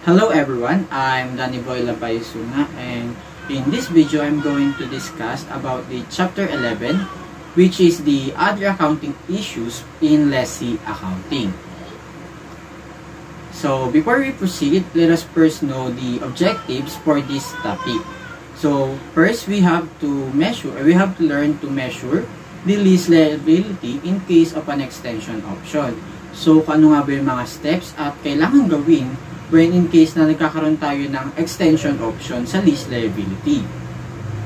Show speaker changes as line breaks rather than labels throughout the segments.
Hello everyone, I'm Dhany Boie Suñga, and in this video I'm going to discuss about the Chapter 11, which is the other accounting issues in Lessee Accounting. So before we proceed, let us first know the objectives for this topic. So first, we have to learn to measure the lease liability in case of an extension option. So ano nga ba yung mga steps at kailangan gawin when in case na nagkakaroon tayo ng extension option sa lease liability.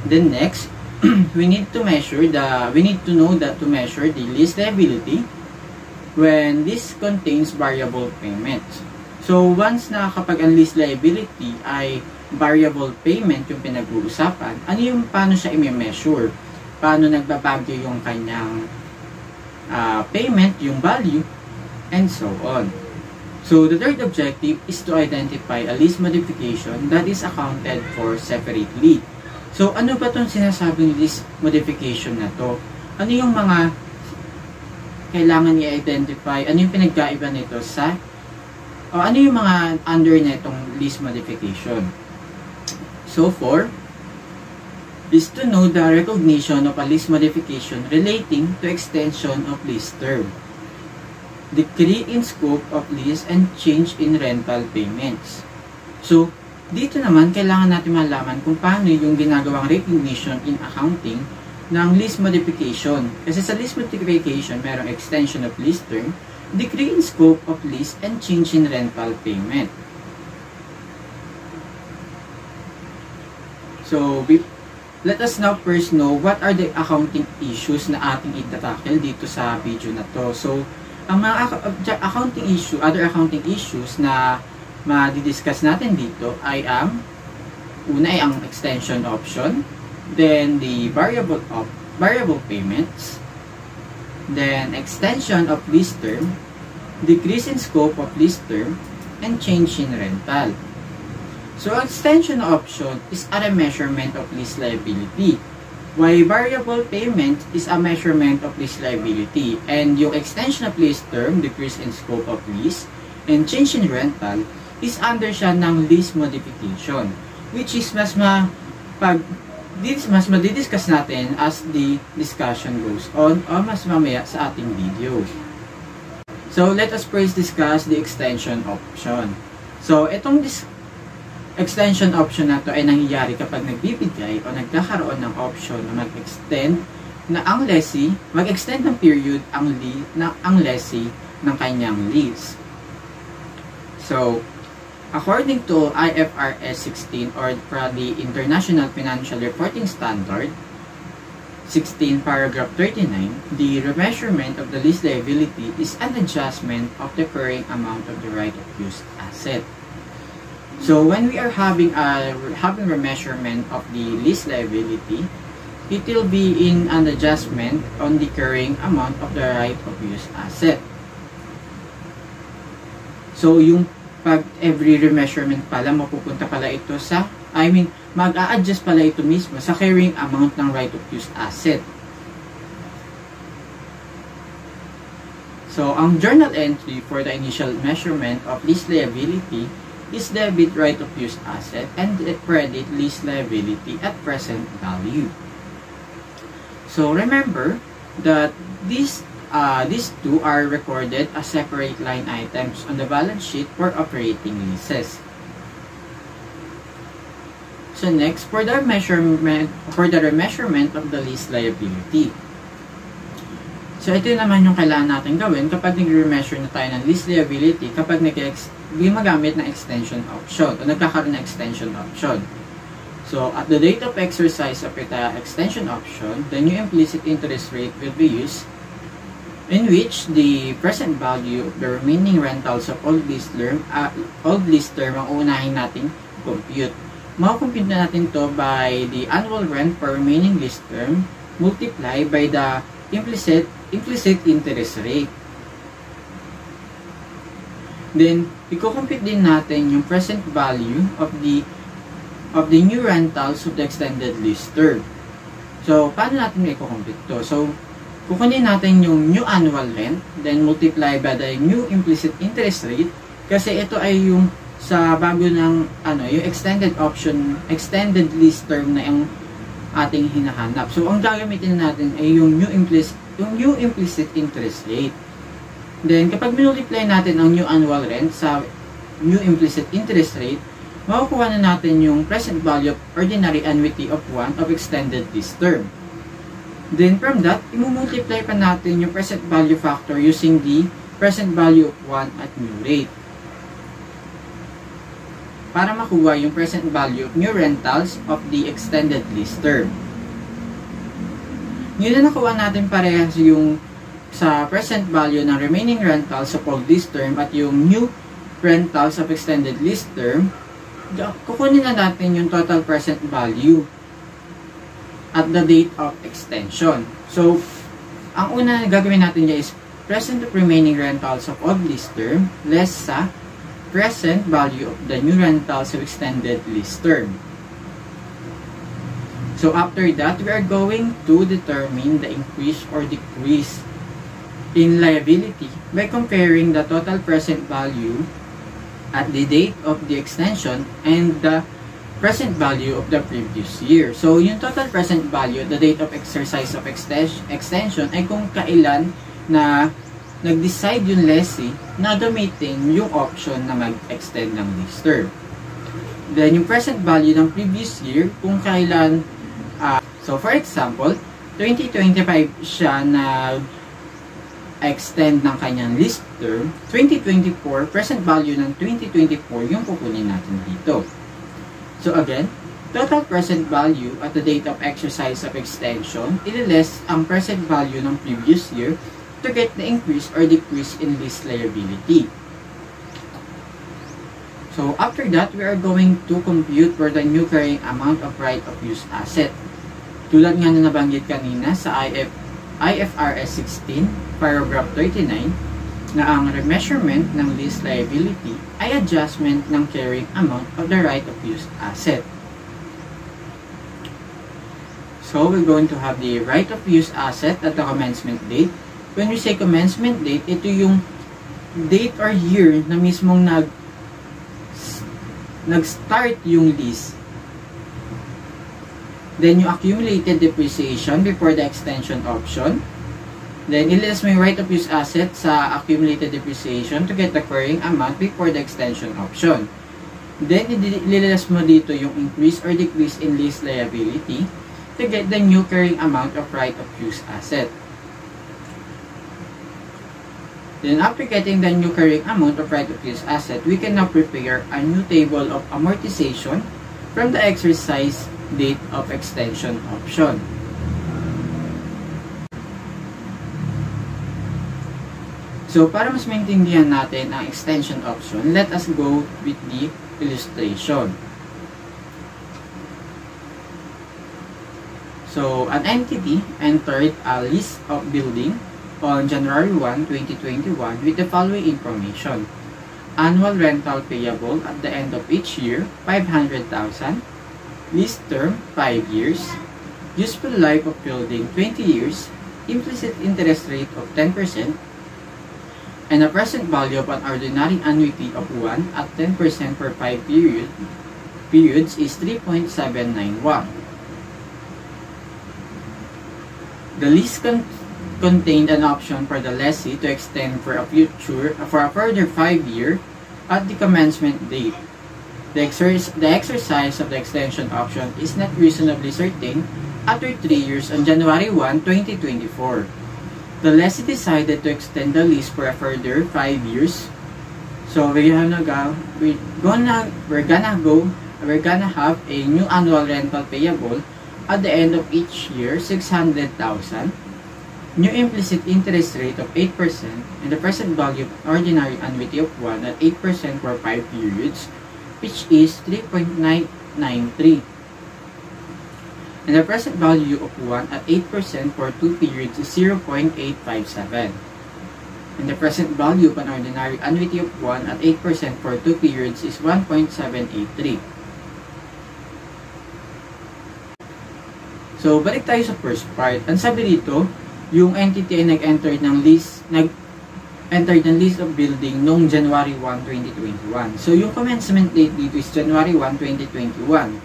Then next, we need to know that to measure the lease liability when this contains variable payments. So once na kapag ang lease liability ay variable payment yung pinag-uusapan, paano siya i-measure? Paano nagbabago yung kanyang payment, yung value, and so on. So, the third objective is to identify a lease modification that is accounted for separately. So, ano ba itong sinasabing lease modification na to? Ano yung mga kailangan i-identify? Ano yung pinagkaiba nito sa ano yung mga under netong lease modification? So, 4 is to know the recognition of a lease modification relating to extension of lease term, decrease in scope of lease, and change in rental payments. So, dito naman, kailangan natin malaman kung paano yung ginagawang recognition in accounting ng lease modification. Kasi sa lease modification, merong extension of lease term, decrease in scope of lease, and change in rental payment. So, let us now first know what are the accounting issues na ating itatakil dito sa video na to. So, ang mga other accounting issues na ma-discuss natin dito ay una ay ang extension option, then the variable payments, then extension of lease term, decrease in scope of lease term, and change in rental. So, extension option is a measurement of lease liability, while variable payment is a measurement of lease liability, and yung extension of lease term, decrease in scope of lease, and change in rental is under siya ng lease modification, which is mas madidiscuss natin as the discussion goes on o mas mamaya sa ating video. So let us first discuss the extension option. So itong extension option na to ay nangyayari kapag nagbibigay o nagkakaroon ng option na mag-extend ng period ang lessee ng kanyang lease. So, according to IFRS 16 or the International Financial Reporting Standard 16 paragraph 39, the remeasurement of the lease liability is an adjustment of the carrying amount of the right of use asset. So when we are having remeasurement of the lease liability, it will be in an adjustment on the carrying amount of the right of use asset. So yung pag every remeasurement pala, mapupunta pala ito sa, mag-a-adjust pala ito mismo sa carrying amount ng right of use asset. So ang journal entry for the initial measurement of lease liability is debit right of use asset and credit lease liability at present value. So remember that these two are recorded as separate line items on the balance sheet for operating leases. So next, for the remeasurement of the lease liability. So ito naman yung kailangan natin gawin kapag nag-remeasure na tayo ng lease liability kapag gumagamit ng extension option o nagkakaroon ng extension option. So at the date of exercise of the extension option, the new implicit interest rate will be used, in which the present value of the remaining rentals of old lease term ang unahin natin compute. Makakompute na natin to by the annual rent per remaining lease term multiply by the implicit interest rate. Then, i-compute din natin yung present value of the new rentals of the extended lease term. So, paano natin i-compute to? So, kukunin natin yung new annual rent, then multiply by the new implicit interest rate, kasi ito ay yung sa bago ng yung extended lease term na yung ating hinahanap. So, ang gagamitin natin ay yung new implicit interest rate. Then, kapag multiply natin ang new annual rent sa new implicit interest rate, makukuha na natin yung present value of ordinary annuity of 1 of extended lease term. Then, from that, i-multiply pa natin yung present value factor using the present value of 1 at new rate, para makuha yung present value of new rentals of the extended lease term. Yun na nakuha natin parehas yung sa present value ng remaining rentals of old lease term at yung new rentals of extended lease term. Kukunin na natin yung total present value at the date of extension. So, ang una gagawin natin dyan is present of remaining rentals of old lease term less sa present value of the new rentals of extended lease term. So after that, we are going to determine the increase or decrease in liability by comparing the total present value at the date of the extension and the present value of the previous year. So yung total present value at the date of exercise of extension ay kung kailan na nag-decide yung lessee na gamitin yung option na mag-extend ng lease term. Then, yung present value ng previous year, kung kailan, so for example, 2025 siya nag-extend ng kanyang lease term, 2024, present value ng 2024 yung kukunin natin dito. So again, total present value at the date of exercise of extension, ililess ang present value ng previous year to get the increase or decrease in lease liability. So after that, we are going to compute for the new carrying amount of right of use asset. Tulad nga na nabanggit kanina sa IFRS 16, paragraph 39, na ang remeasurement ng lease liability ay adjustment ng carrying amount of the right of use asset. So we're going to have the right of use asset at the commencement date. When we say commencement date, ito yung date or year na mismong nag-start yung lease. Then yung accumulated depreciation before the extension option. Then ililess mo yung right of use asset sa accumulated depreciation to get the carrying amount before the extension option. Then ililess mo dito yung increase or decrease in lease liability to get the new carrying amount of right of use asset. Then after getting the new carrying amount of right of use asset, we can now prepare a new table of amortization from the exercise date of extension option. So para mas maintindihan natin ang extension option, let us go with the illustration. So an entity entered a lease of building on January 1, 2021 with the following information. Annual rental payable at the end of each year, 500,000. Lease term, 5 years. Useful life of building, 20 years. Implicit interest rate of 10%. And a present value of an ordinary annuity of 1 at 10% per 5 periods is 3.791. The lease contained an option for the lessee to extend for a further 5 years at the commencement date. The exercise of the extension option is not reasonably certain after 3 years on January 1, 2024. The lessee decided to extend the lease for a further 5 years. So we're gonna have a new annual rental payable at the end of each year, 600,000. New implicit interest rate of 8% and the present value of ordinary annuity of 1 at 8% for 5 periods, which is 3.993. And the present value of 1 at 8% for 2 periods is 0.857. And the present value of an ordinary annuity of 1 at 8% for 2 periods is 1.783. So, balik tayo sa first part. Ang sabi dito, yung entity ay nag-enter ng lease of building noong January 1, 2021. So, yung commencement date dito is January 1, 2021.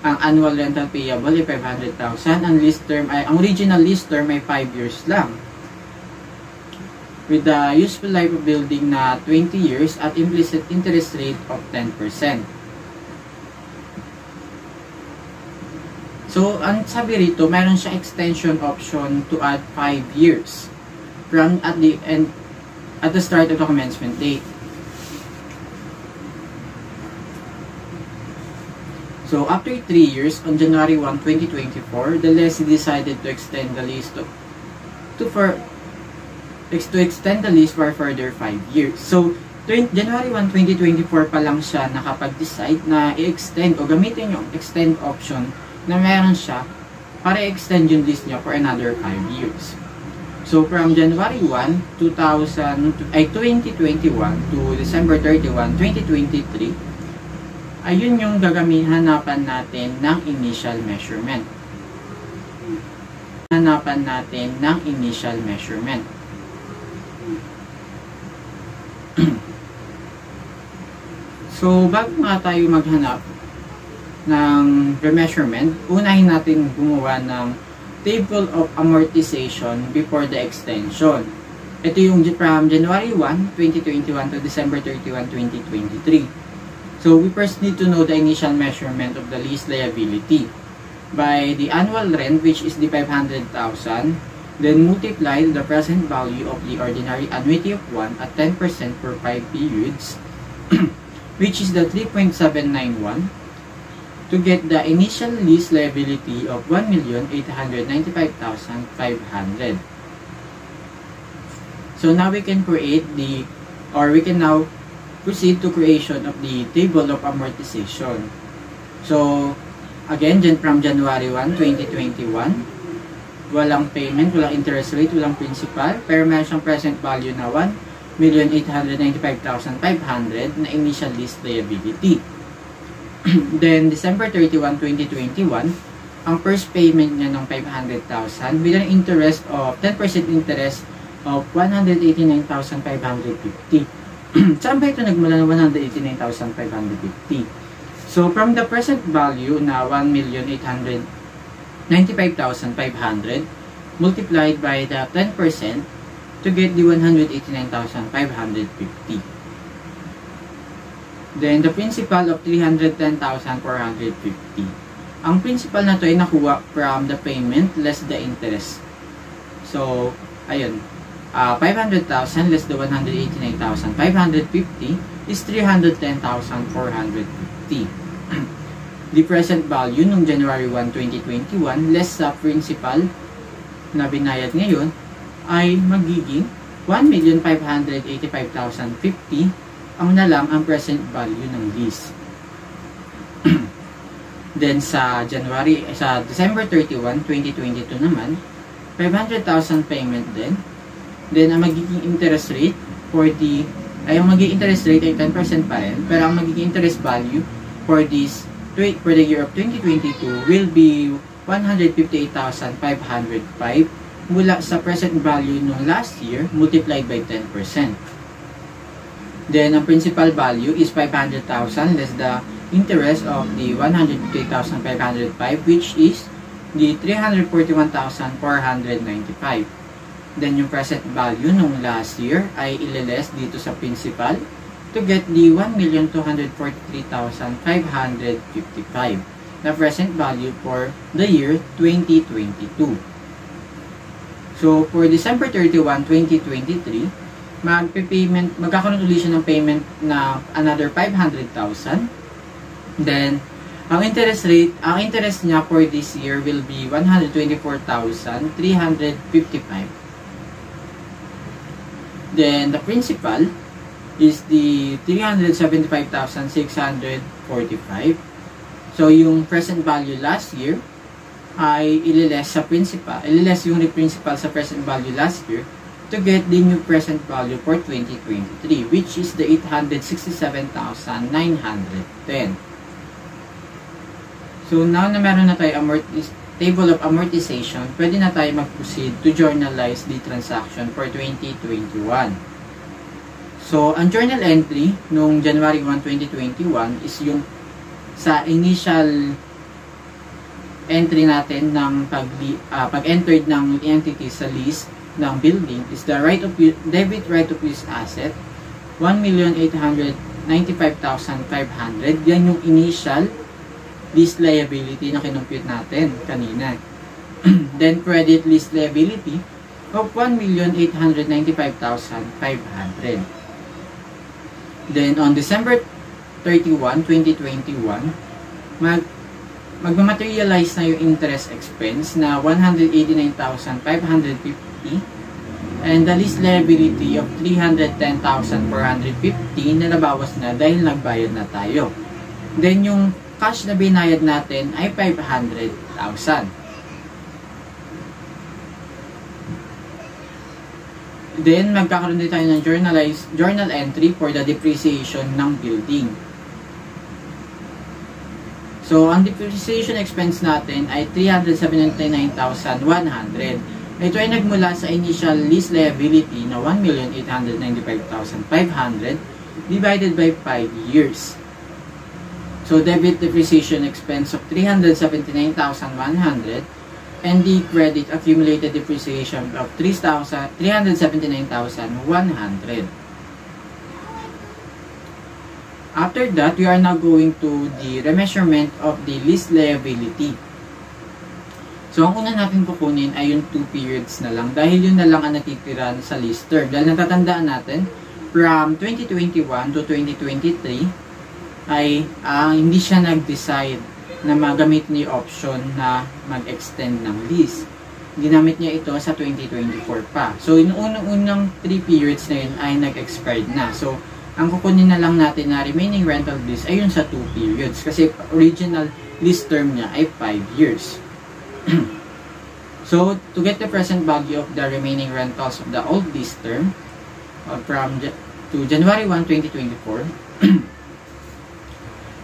Ang annual rental payable ay 500,000. Ang original lease term ay 5 years lang. With the useful life of building na 20 years at implicit interest rate of 10%. So, ang sabi rito, mayroon siya extension option to add 5 years from at the start of the commencement date. So, after 3 years, on January 1, 2024, the lessee decided to extend the lease to extend the lease for further 5 years. So, January 1, 2024 pa lang siya nakapag-decide na i-extend o gamitin yung extend option na meron siya para i-extend yung lease niya for another 5 years. So, from January 1, 2021 to December 31, 2023, ayun yung hanapan natin ng initial measurement. So, bago nga tayo maghanap ng remeasurement, unahin natin gumawa ng table of amortization before the extension. Ito yung from January 1, 2021 to December 31, 2023. So, we first need to know the initial measurement of the lease liability by the annual rent, which is the 500,000, then multiply the present value of the ordinary annuity of 1 at 10% for 5 periods, which is the 3.791, to get the initial lease liability of 1,895,500. So now we can now proceed to creation of the table of amortization. So again, from January 1, 2021, walang payment, walang interest rate, walang principal, pero meron siyang present value na 1,895,500 na initial lease liability. Then, December 31, 2021, ang first payment niya ng 500,000 with an interest of 10% interest of 189,550. Saan ba ito nagmula ng 189,550? So, from the present value na 1,895,500 multiplied by the 10% to get the 189,550. Then, the principal of 310,450. Ang principal na to ay nakuha from the payment less the interest. So, ayun. 500,000 less the 189,550 is 310,450. The present value nung January 1, 2021 less sa principal na binayad ngayon ay magiging 1,585,050 ang na lang ang present value ng lease. Then sa December 31, 2022 naman, 500,000 payment din. Then ang magiging interest rate ay 10% pa rin, pero ang magiging interest value for the year of 2022 will be 158,505 mula sa present value ng last year multiplied by 10%. Then, ang principal value is 500,000 less the interest of the 158,505, which is the 341,495. Then, yung present value nung last year ay ililess dito sa principal to get the 1,243,555 na present value for the year 2022. So, for December 31, 2023, magkakaroon ulit siya ng payment na another 500,000. Then, ang interest niya for this year will be 124,355. Then, the principal is the 375,645. So, yung present value last year ay ililess yung principal sa present value last year to get the new present value for 2023, which is the 867,910. So, now na meron na tayo table of amortization, pwede na tayo mag-proceed to journalize the transaction for 2021. So, ang journal entry nung January 1, 2021 is yung sa initial entry natin ng pag-entered ng entity sa lease ng building is the debit right of use asset 1,895,500. Yan yung initial lease liability na kinumpute natin kanina. Then credit lease liability of 1,895,500. Then, on December 31, 2021, magmamaterialize na yung interest expense na 189,550 and the lease liability of 310,450 na nabawas na dahil nagbayad na tayo. Then, yung cash na binayad natin ay 500,000. Then, magkakaroon din tayo ng journal entry for the depreciation ng building. So, ang depreciation expense natin ay 379,100. Ito ay nagmula sa initial lease liability na 1,895,500 divided by 5 years. So, debit depreciation expense of 379,100 and the credit accumulated depreciation of 379,100. After that, we are now going to the remeasurement of the lease liability. So, ang una natin kukunin ay yung 2 periods na lang dahil yun na lang ang natitira sa lease term. Dahil natatandaan natin, from 2021 to 2023 ay hindi siya nag-decide na magamit niya option na mag-extend ng lease. Ginamit niya ito sa 2024 pa. So, yung unang 3 periods na yun ay nag-expired na. So, ang kukunin na lang natin na remaining rental lease ay yun sa 2 periods. Kasi original lease term niya ay 5 years. So, to get the present value of the remaining rentals of the old lease term to January 1, 2024,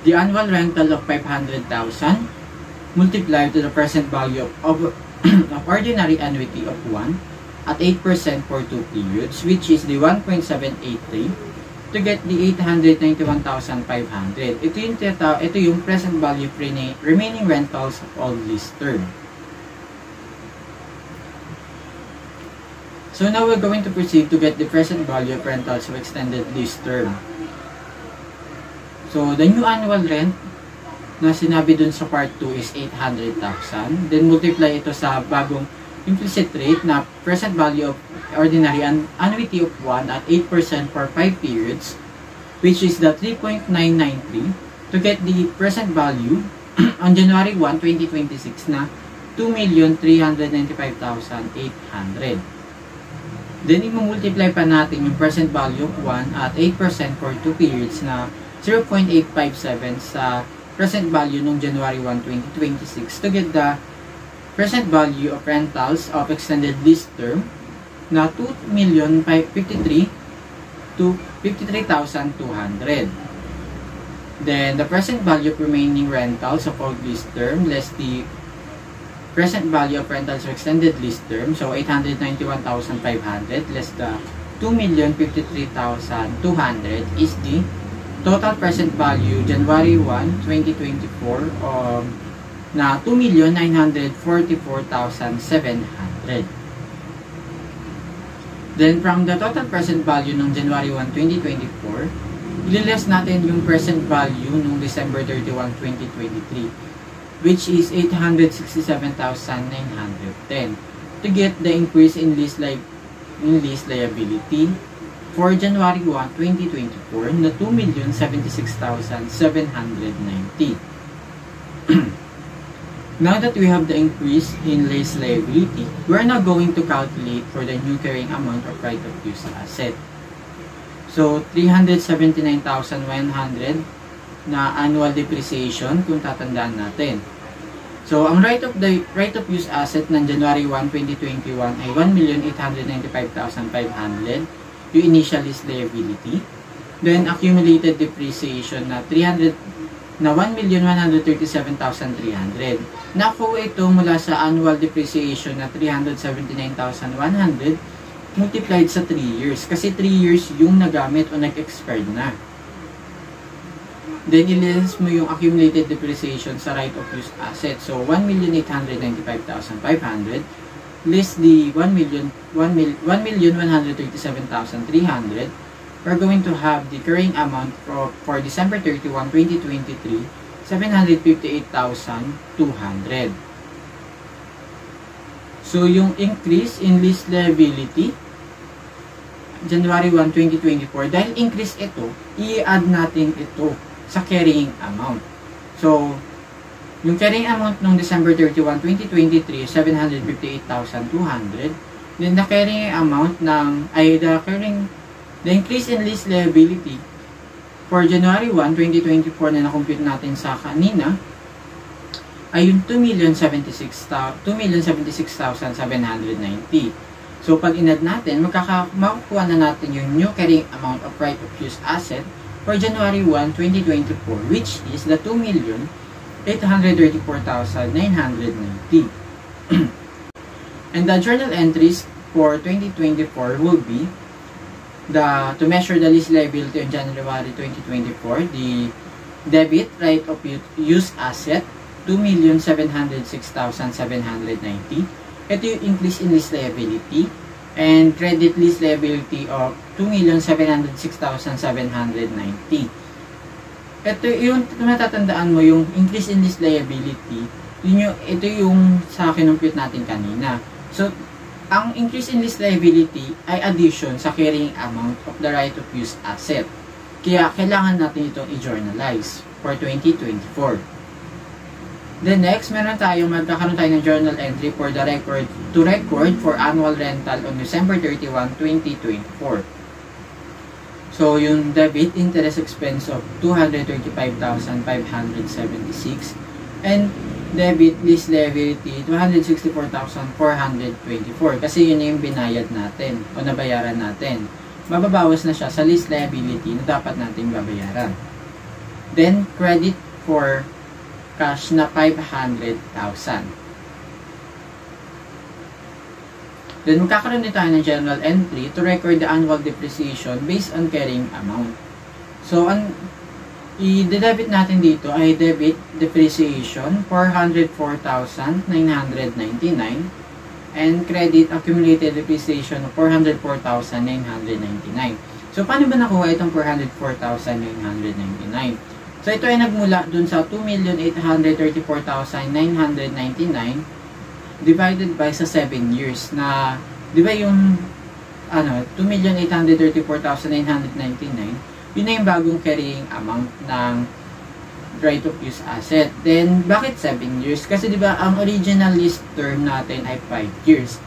the annual rental of 500,000 multiplied to the present value of ordinary annuity of 1 at 8% for 2 periods, which is the 1.783 to get the 891,500. Ito yung present value of remaining rentals of all lease term. So now we're going to proceed to get the present value of rentals of extended lease term. So, the new annual rent na sinabi dun sa part 2 is 800,000. Then, multiply ito sa bagong implicit rate na present value of ordinary annuity of 1 at 8% for 5 periods, which is the 3.993 to get the present value on January 1, 2026 na 2,395,800. Then, i-multiply pa natin yung present value of 1 at 8% for 2 periods na 0.857 sa present value nung January 1, 2026 to get the present value of rentals of extended lease term na 2,053,200. Then, the present value of remaining rentals of old lease term less the present value of rentals of extended lease term, so 891,500 less the 2,053,200 is the total present value January 1, 2024 na 2,944,700. Then from the total present value ng January 1, 2024, ililess natin yung present value nung December 31, 2023, which is 867,910 to get the increase in lease liability for January 1, 2024 na 2,076,790. Now that we have the increase in lease liability, we're now going to calculate for the new carrying amount of right of use asset. So, 379,100 na annual depreciation kung tatandaan natin. So, ang right of use asset ng January 1, 2021 ay 1,895,500, yung initial lease liability. Then, accumulated depreciation na 1,137,300. Nakuha ito mula sa annual depreciation na 379,100 multiplied sa 3 years. Kasi 3 years yung nagamit o nag-expired na. Then, ililess mo yung accumulated depreciation sa right of use asset. So, 1,895,500 less the 1,137,300. We're going to have the carrying amount for December 31, 2023, 758,200. So, yung increase in lease liability, January 1, 2024, dahil increase ito, i-add natin ito sa carrying amount. So, yung carrying amount nung December 31, 2023, 758,200. Then, the carrying amount the increase in lease liability for January 1, 2024 na na-compute natin sa kanina ay yung 2,076,790. So, pag in-add natin, makukuha na natin yung new carrying amount of right of use asset for January 1, 2024, which is the 2,834,990. And the journal entries for 2024 will be to measure the lease liability on January 2024, the debit right of use asset, 2,706,790. Ito yung increase in lease liability. And credit lease liability of 2,706,790. Ito yung matatandaan mo, yung increase in lease liability, ito yung sa kinumpute natin kanina. So, ang increase in lease liability ay addition sa carrying amount of the right of use asset. Kaya, kailangan natin itong i-journalize for 2024. Then next, magkakaroon tayo ng journal entry for the record for annual rental on December 31, 2024. So, yung debit interest expense of 235,576 and debit lease liability 264,424 kasi yun yung binayad natin o nabayaran natin. Mababawas na siya sa lease liability na dapat nating babayaran. Then, credit for cash na 500,000. Then, magkakaroon din tayo ng journal entry to record the annual depreciation based on carrying amount. So, i-debit natin dito ay debit depreciation 404,999 and credit accumulated depreciation of 404,999. So, paano ba nakuha itong 404,999? So, ito ay nagmula dun sa 2,834,999 divided by sa 7 years na, di ba yung 2,834,999 yun na yung bagong carrying amount ng right of use asset. Then, bakit 7 years? Kasi diba, ang original lease term natin ay 5 years.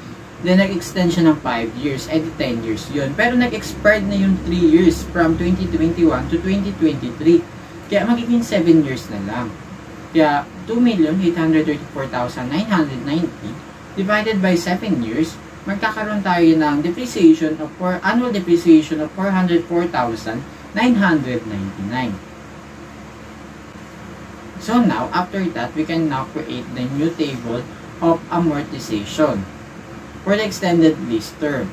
Then, nag-extend siya ng 5 years, ay 10 years yun. Pero, nag-expired na yung 3 years from 2021 to 2023. Kaya, magiging 7 years na lang. Kaya, 2,834,990 divided by 7 years, magkakaroon tayo ng depreciation of annual depreciation of 404,999. So now, after that, we can now create the new table of amortization for the extended lease term.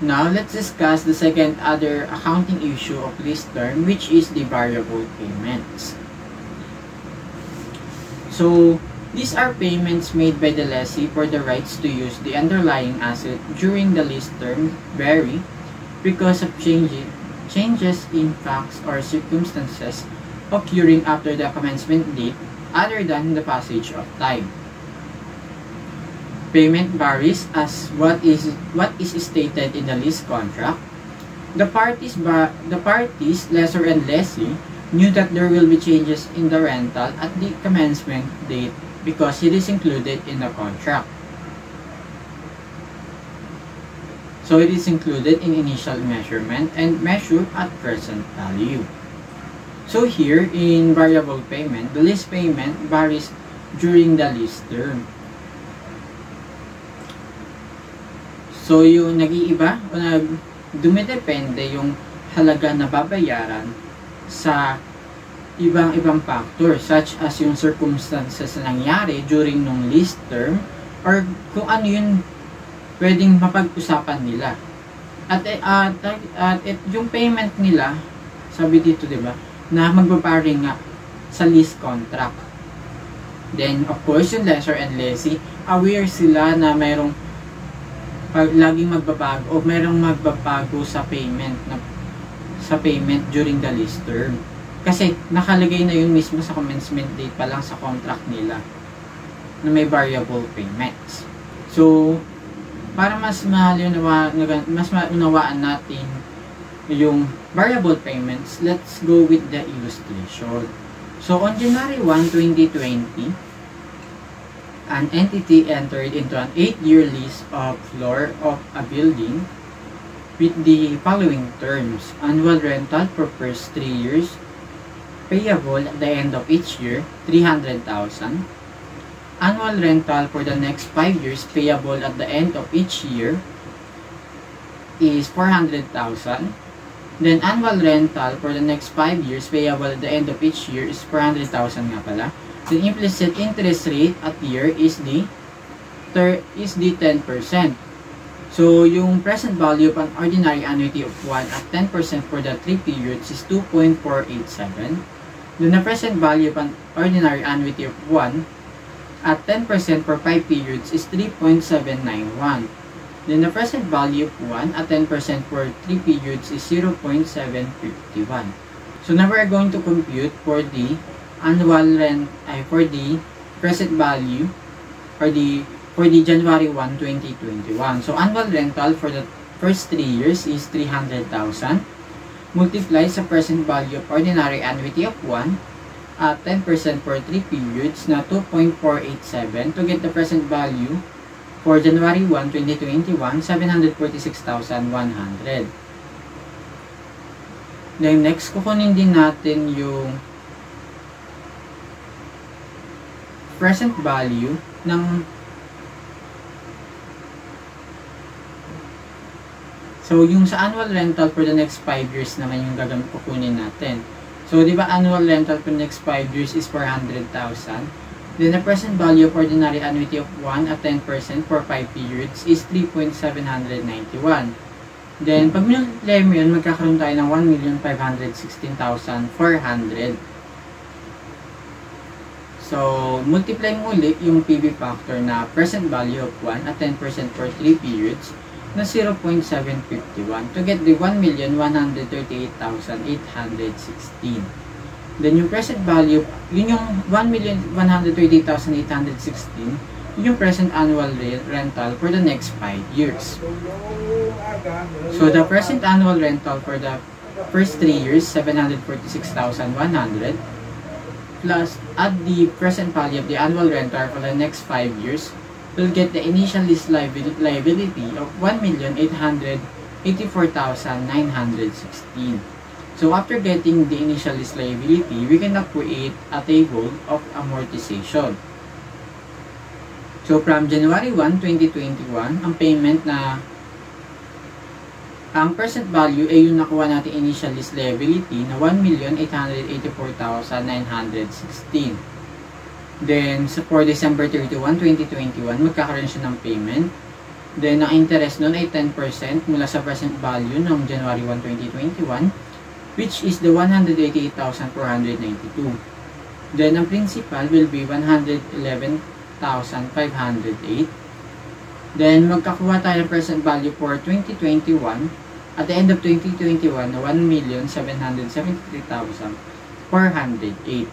Now, let's discuss the second other accounting issue of lease term, which is the variable payments. So, these are payments made by the lessee for the rights to use the underlying asset during the lease term vary because of changes changes in facts or circumstances occurring after the commencement date other than the passage of time. Payment varies as what is stated in the lease contract. The parties, lessor and lessee, knew that there will be changes in the rental at the commencement date because it is included in the contract. So it is included in initial measurement and measured at present value. So here in variable payment, the lease payment varies during the lease term. So yung nag-iiba o dumidepende yung halaga na babayaran sa ibang factor such as yung circumstances na nangyari during nung lease term or kung ano yung pwedeng mapag-usapan nila. At yung payment nila, sabi dito 'di ba, na magbabari nga sa lease contract. Then of course yung lessor and lessee, aware sila na mayroong laging magbabago o mayroong magbabago sa payment during the lease term. Kasi nakalagay na yun mismo sa commencement date pa lang sa contract nila na may variable payments. So, para mas maunawaan natin yung variable payments, let's go with the illustration. So, on January 1, 2020, an entity entered into an 8-year lease of floor of a building with the following terms: annual rental for first 3 years, payable at the end of each year, 300,000. Annual rental for the next 5 years, payable at the end of each year, is 400,000. Then annual rental for the next 5 years, payable at the end of each year, is 400,000 nga pala. The implicit interest rate at year is the 10%. So, yung present value of an ordinary annuity of 1 at 10% for the 3 periods is 2.487. Then the present value of an ordinary annuity of 1 at 10% for 5 periods is 3.791. Then the present value of 1 at 10% for 3 periods is 0.751. So now we're going to compute for the annual rent for the present value for the January 1, 2021. So annual rental for the first 3 years is 300,000 multiplied sa present value of ordinary annuity of 1 at 10% for 3 periods na 2.487 to get the present value for January 1, 2021, 746,100. Then next, kukunin din natin yung present value ng so yung sa annual rental for the next 5 years naman yung kukunin natin. So di ba annual rental for the next 5 years is 400,000. Then the present value of ordinary annuity of 1 at 10% for 5 periods is 3.791. Then pag multiply mo yun, magkakaroon tayo ng 1,516,400. So, multiply mo ulit yung PV factor na present value of 1 at 10% for 3 periods na 0.751 to get the 1,138,816. Then, yung present value, yun yung 1,138,816, yung present annual rental for the next 5 years. So, the present annual rental for the first 3 years, 746,100. Plus add the present value of the annual rental for the next 5 years, will get the initial lease liability of 1,884,916. So after getting the initial lease liability, we can now create a table of amortization. So from January 1, 2021, ang payment na ang present value ay yung nakuha natin initial lease liability na 1,884,916. Then, for December 31, 2021, magkakaroon siya ng payment. Then, ang interest nun ay 10% mula sa present value ng January 1, 2021, which is the 188,492. Then, ang principal will be 111,508. Then, magkakuha tayo ng present value for 2021 at the end of 2021 na 1,773,408.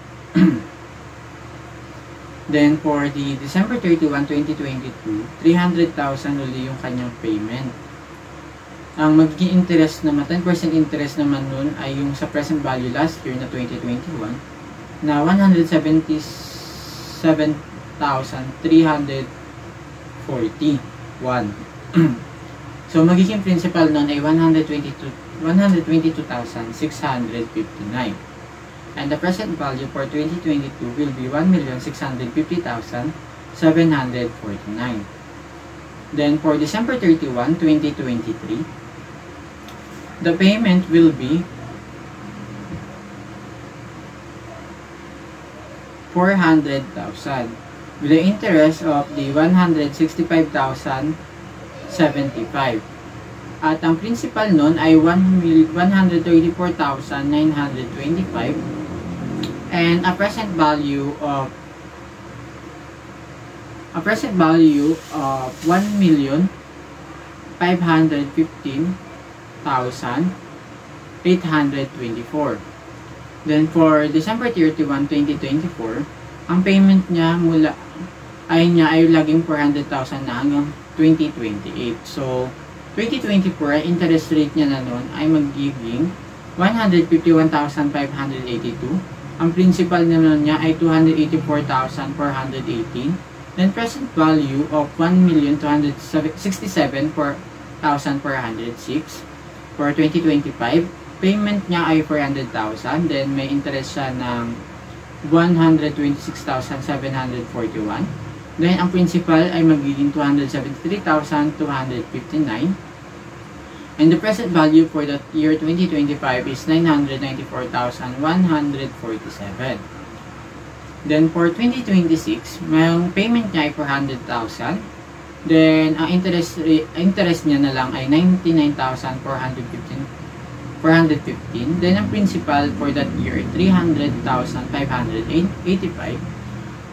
Then for the December 31, 2022, 300,000 uli yung kanyang payment. Ang magiging interest naman, 10% interest naman nun ay yung sa present value last year na 2021 na 177,341. So magiging principal nun ay 122,659. And the present value for 2022 will be 1,650,749. Then for December 31, 2023, the payment will be 400,000 with the interest of the 165,075. At ang principal nun ay 134,925 and a present value of 1,515,824. Then for December 31, 2024, ang payment niya ay laging 400,000 na hanggang 2028. So 2024, interest rate niya na nun ay magiging 151,582. Ang principal naman niya ay 284,418. Then present value of 1,267,406 for 2025. Payment niya ay 400,000. Then may interest siya ng 126,741. Then ang principal ay magiging 273,259. And the present value for the year 2025 is 994,147. Then for 2026, may payment niya ay 400,000. Then ang interest niya na lang ay 99,415. Then ang principal for that year 300,585.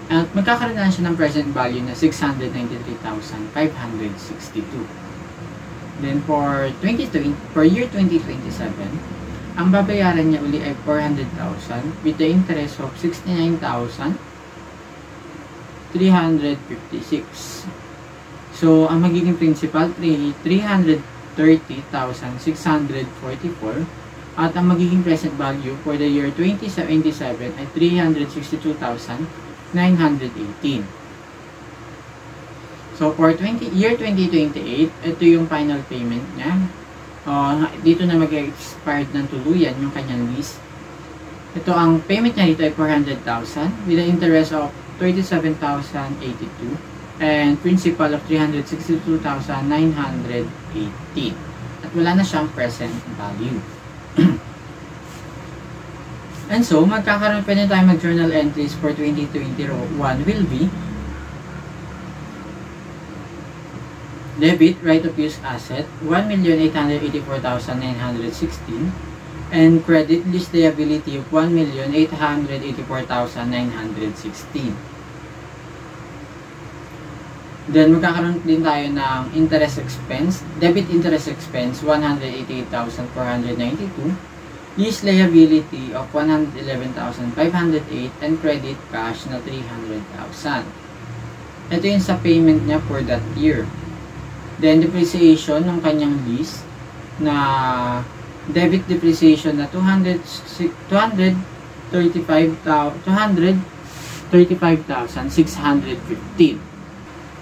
At magkakaroon na siya ng present value na 693,562. Then for year 2027, ang babayaran niya uli ay 400,000 with the interest of 69,356. So ang magiging principal 330,644 at ang magiging present value for the year 2077 ay 362,918. So for year 2028, ito yung final payment niya. Dito na mag-expired ng tuluyan yung kanyang lease. Ito ang payment niya dito ay 400,000 with the interest of 37,082 and principal of 362,918. At wala na siyang present value. And so, magkakaroon pa na tayo mag-journal entries for 2021 will be debit right of use asset 1,884,916 and credit lease liability of 1,884,916. Then magkakaroon din tayo ng interest expense, debit interest expense 188,492, lease liability of 111,508 and credit cash na 300,000. Ito yung sa payment niya for that year. Then depreciation ng kanyang lease na debit depreciation na 235,615.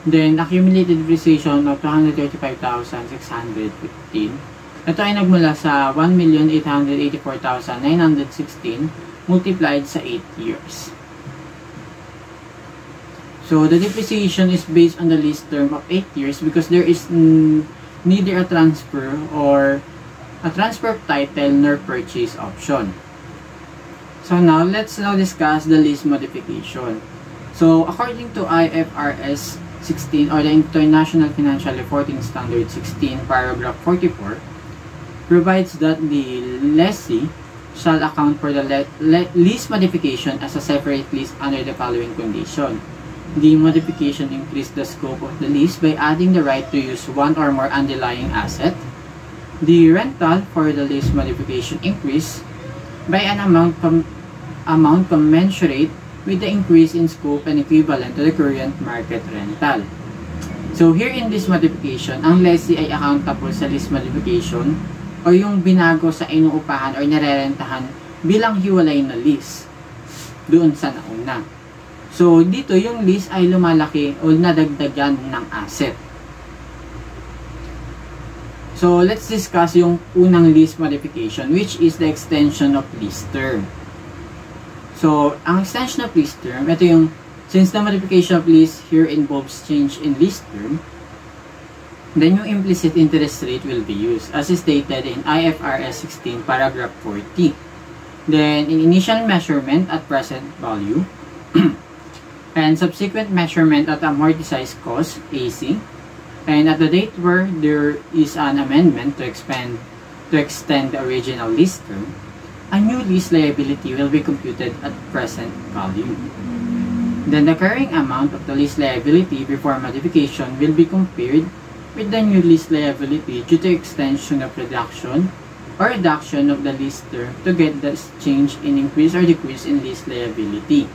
Then accumulated depreciation of 235,615. Ito ay nagmula sa 1,884,916 multiplied sa 8 years. So the depreciation is based on the lease term of 8 years because there is neither a transfer or a transfer of title nor purchase option. So now let's discuss the lease modification. So according to IFRS 16 or the International Financial Reporting Standard 16 paragraph 44 provides that the lessee shall account for the lease modification as a separate lease under the following condition. The modification increased the scope of the lease by adding the right to use one or more underlying asset, the rental for the lease modification increase by an amount commensurate with the increase in scope and equivalent to the current market rental. So here in lease modification, ang lessee ay accountable sa lease modification o yung binago sa inuupahan or narerentahan bilang hiwalay na lease doon sa nauna. So dito yung lease ay lumalaki o nadagdagan ng asset. So let's discuss yung unang lease modification, which is the extension of lease term. So ang extension of lease term, ito yung since the modification of lease here involves change in lease term, then yung implicit interest rate will be used as stated in IFRS 16 paragraph 40. Then in initial measurement at present value and subsequent measurement at amortized cost AC, and at the date where there is an amendment to extend the original lease term, a new lease liability will be computed at present value. Then the carrying amount of the lease liability before modification will be compared with the new lease liability due to extension of reduction of the lease term to get the change in increase or decrease in lease liability.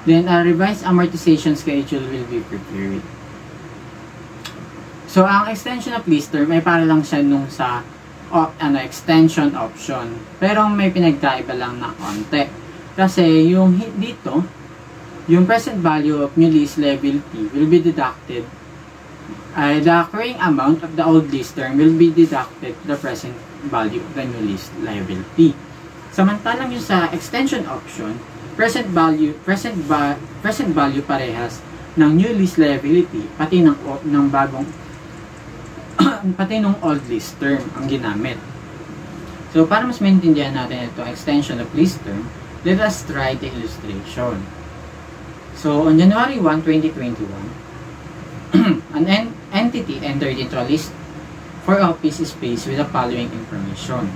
Then a revised amortization schedule will be prepared. So ang extension of lease term ay para lang siya nung sa extension option. Pero may pinagkaiba lang na konti. Kasi yung dito, yung present value of new lease liability will be deducted. The carrying amount of the old lease term will be deducted to the present value of the new lease liability. Samantalang yung sa extension option, present value parehas ng new lease liability pati ng bagong pati nung old lease term ang ginamit. So, para mas maintindihan natin ito, extension of lease term, let us try the illustration. So, on January 1, 2021, an entity entered into a lease for office space with the following information.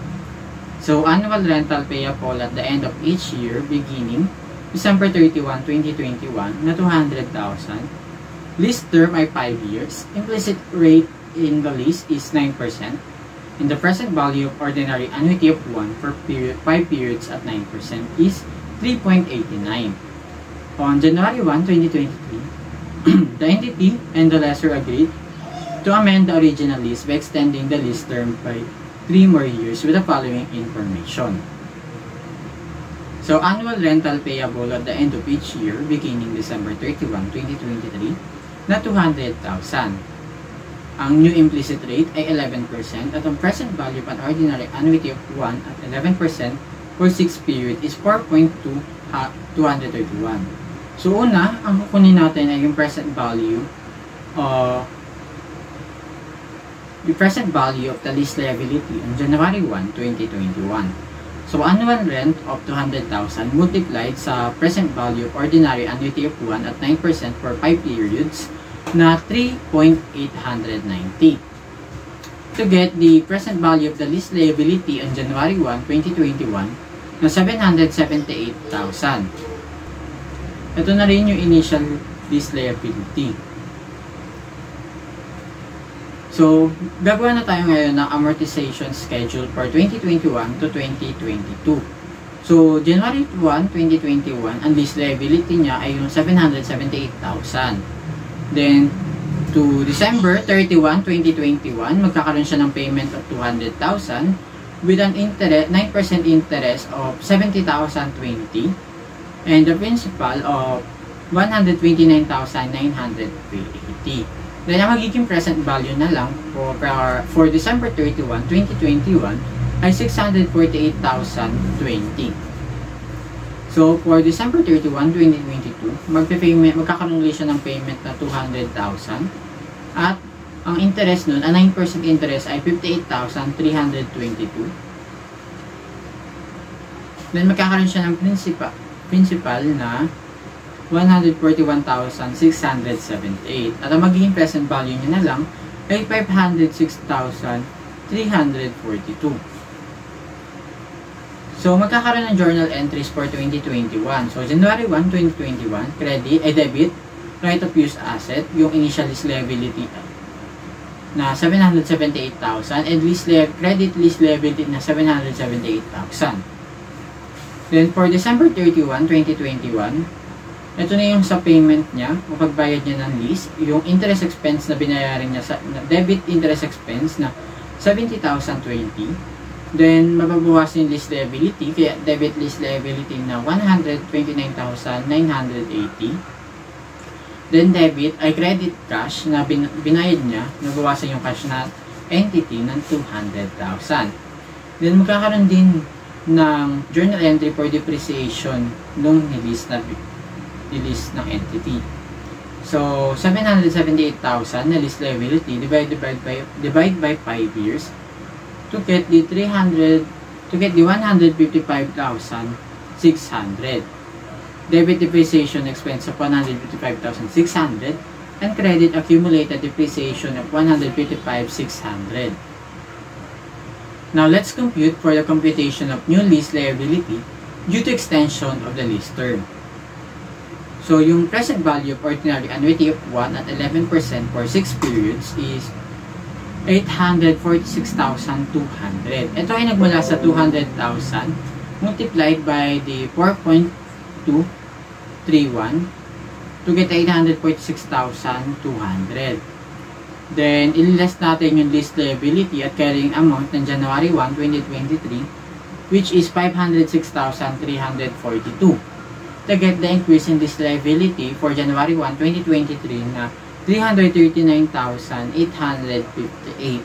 So, annual rental payable at the end of each year beginning December 31, 2021 na 200,000. Lease term ay 5 years. Implicit rate in the lease is 9%, and the present value of ordinary annuity of 1 for 5 periods at 9% is 3.89. On January 1, 2023, the entity and the lessor agreed to amend the original lease by extending the lease term by 3 more years with the following information. So, annual rental payable at the end of each year beginning December 31, 2023 na 200,000. Ang new implicit rate ay 11% at ang present value of an ordinary annuity of 1 at 11% for 6 period is 4.231. So una, ang kukunin natin ay yung present value of the lease liability on January 1, 2021. So annual rent of 200,000 multiplied sa present value of ordinary annuity of 1 at 9% for 5 periods na 3.890. To get the present value of the lease liability on January 1, 2021 na 778,000. Ito na rin yung initial lease liability. So, gagawa na tayo ngayon ng amortization schedule for 2021 to 2022. So, January 1, 2021, ang lease liability niya ay yung 778,000. Then, to December 31, 2021, magkakaroon siya ng payment of 200,000 with an 9% interest of 70,020 and the principal of 129,980. Then, ang magiging present value na lang for December 31, 2021 ay 648,020. So, for December 31, 2022, magkakaroon ulit siya ng payment na 200,000 at ang interest nun, ang 9% interest ay 58,322. Then, magkakaroon siya ng principal na 141,678 at ang magiging present value niya na lang ay 506,342. So, magkakaroon ng journal entries for 2021. So, January 1, 2021, debit right of use asset, yung initial lease liability na 778,000 and credit lease liability na 778,000. Then for December 31, 2021, ito na yung sa payment niya, o pagbayad niya ng lease, yung interest expense na binayaran niya sa debit interest expense na 70,020. Then mababawasan yung lease liability, kaya debit lease liability na 129,980. Then debit ay credit cash na binayad niya, nabawasan yung cash na entity ng 200,000. Then magkakaroon din ng journal entry for depreciation nung nilis ng entity. So 778,000 na lease liability divide by 5 years to get the 155,600. Debit depreciation expense of 155,600 and credit accumulated depreciation of 155,600. Now let's compute for the computation of new lease liability due to extension of the lease term. So yung present value of ordinary annuity of 1 at 11% for 6 periods is 846,200. Ito ay nagmula sa 200,000 multiplied by the 4.231 to get 846,200. Then, ililess natin yung lease liability at carrying amount ng January 1, 2023 which is 506,342 to get the increase in lease liability for January 1, 2023 na 339,858.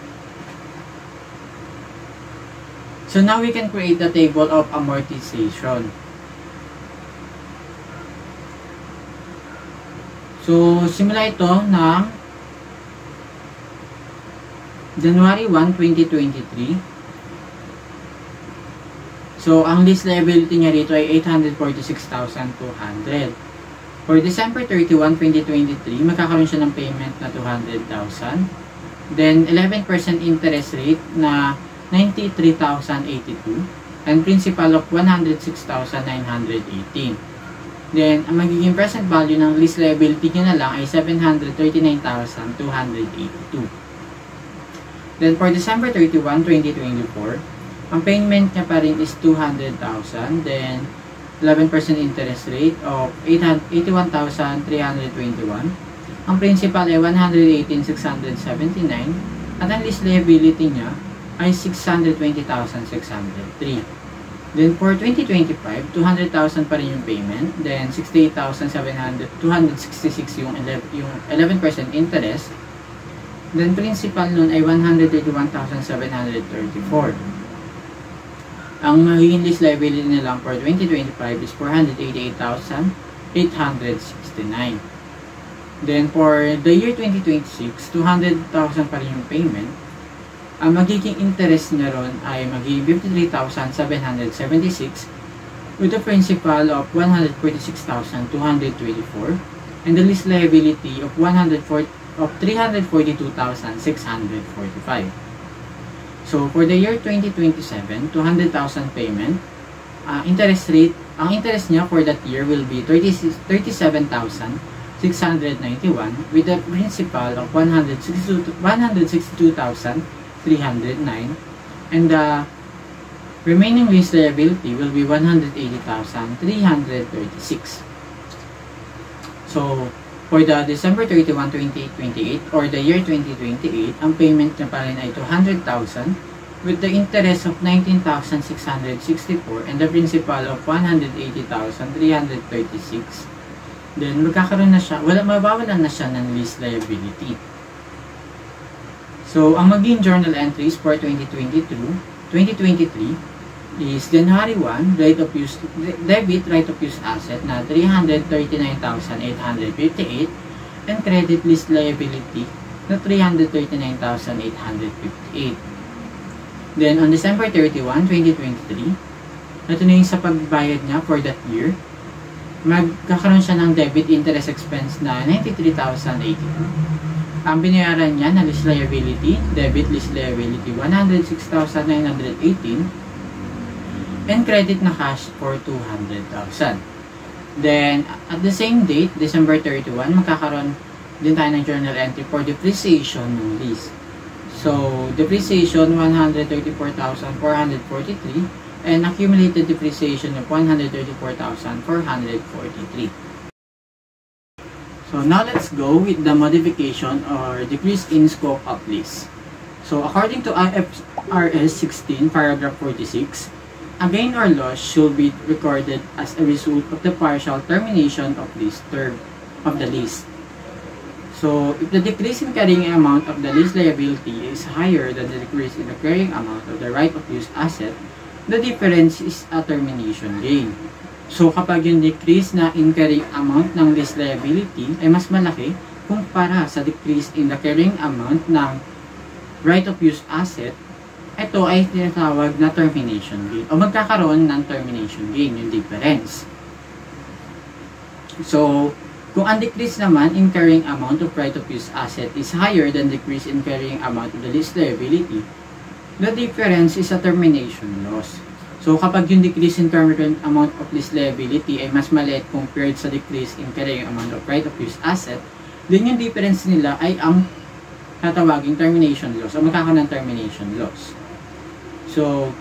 So now we can create the table of amortization. So simula ito ng January 1, 2023. So ang lease liability niya rito ay 846,200. For December 31, 2023, magkakaroon siya ng payment na 200,000. Then, 11% interest rate na 93,082. And principal of 106,918. Then, ang magiging present value ng lease liability niya na lang ay 739,282. Then, for December 31, 2024, ang payment niya pa rin is 200,000. Then, 11% interest rate of 81,321. Ang principal ay 118,679. At ang lease liability niya ay 620,603. Then for 2025, 200,000 pa rin yung payment. Then 68,700, 266 yung 11% interest. Then principal nun ay 181,734. Ang magiging lease liability na lang for 2025 is 488,869. Then for the year 2026, 200,000 pa rin yung payment. Ang magiging interest niya ron ay magiging 53,776 with a principal of 146,224 and the lease liability of 342,645. So, for the year 2027, 200,000 payment, interest rate, ang interest niya for that year will be 37,691 with a principal of 162,309 and the remaining lease liability will be 180,336. So, for the December 31, 2028 or the year 2028, ang payment niya pa rin ay 200,000 with the interest of 19,664 and the principal of 180,336. Then, magkakaroon na siya, mabawalan na siya ng lease liability. So, ang maging journal entries for 2023 is January 1, debit right of use asset na 339,858 and credit lease liability na 339,858. Then, on December 31, 2023, ito na yung sa pagbayad niya for that year. Magkakaroon siya ng debit interest expense na 93,082. Ang binayaran niya na lease liability, debit lease liability, 106,918 and credit na cash for 200,000. Then, at the same date, December 31, magkakaroon din tayo ng journal entry for depreciation ng lease. So, depreciation 134,443 and accumulated depreciation of 134,443. So, now let's go with the modification or decrease in scope of lease. So, according to IFRS 16, paragraph 46, a gain or loss should be recorded as a result of the partial termination of this term of the lease. So, if the decrease in carrying amount of the lease liability is higher than the decrease in the carrying amount of the right of use asset, the difference is a termination gain. So, kapag yung decrease na in carrying amount ng lease liability ay mas malaki kumpara sa decrease in the carrying amount ng right of use asset, ito ay tinatawag na termination gain o magkakaroon ng termination gain, yung difference. So, kung ang decrease naman in carrying amount of right of use asset is higher than decrease in carrying amount of the lease liability, the difference is a termination loss. So, kapag yung decrease in carrying amount of lease liability ay mas maliit compared sa decrease in carrying amount of right of use asset, then yung difference nila ay ang tatawaging termination loss o magkakaroon ng termination loss. So,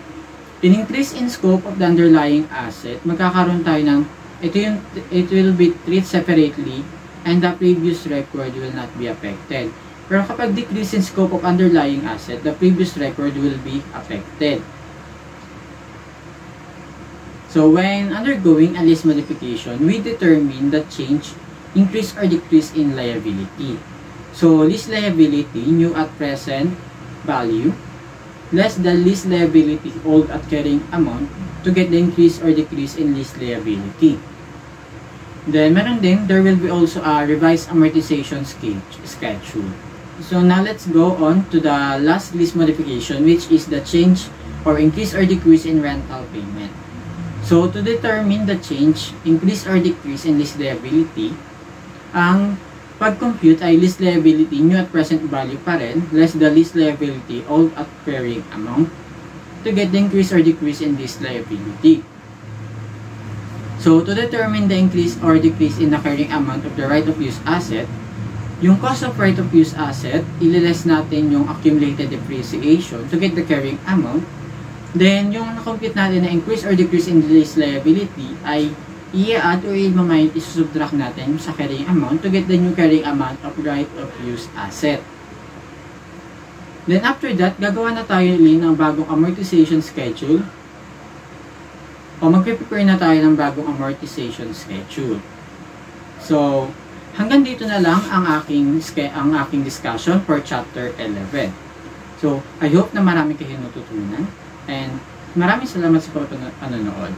in increase in scope of the underlying asset, magkakaroon tayo ng it will be treated separately and the previous record will not be affected. Pero kapag decrease in scope of underlying asset, the previous record will be affected. So when undergoing a lease modification, we determine the change, increase or decrease in liability. So lease liability, new at present value, less the lease liability old at carrying amount to get the increase or decrease in lease liability. Then, meron din, there will be also a revised amortization schedule. So, now let's go on to the last lease modification, which is the change or increase or decrease in rental payment. So, to determine the change, increase or decrease in lease liability, ang pag-compute ay lease liability new at present value pa rin, less the lease liability old at carrying amount, to get the increase or decrease in lease liability. So, to determine the increase or decrease in the carrying amount of the right of use asset, yung cost of right of use asset, ililess natin yung accumulated depreciation to get the carrying amount. Then, yung na-compute natin na increase or decrease in lease liability ay i-add or isusubtract natin sa carrying amount to get the new carrying amount of right of use asset. Then, after that, gagawa na tayo ng bagong amortization schedule o mag-prepare na tayo ng bagong amortization schedule. So, hanggang dito na lang ang aking discussion for chapter 11. So, I hope na marami kayong natutunan and maraming salamat sa panonood.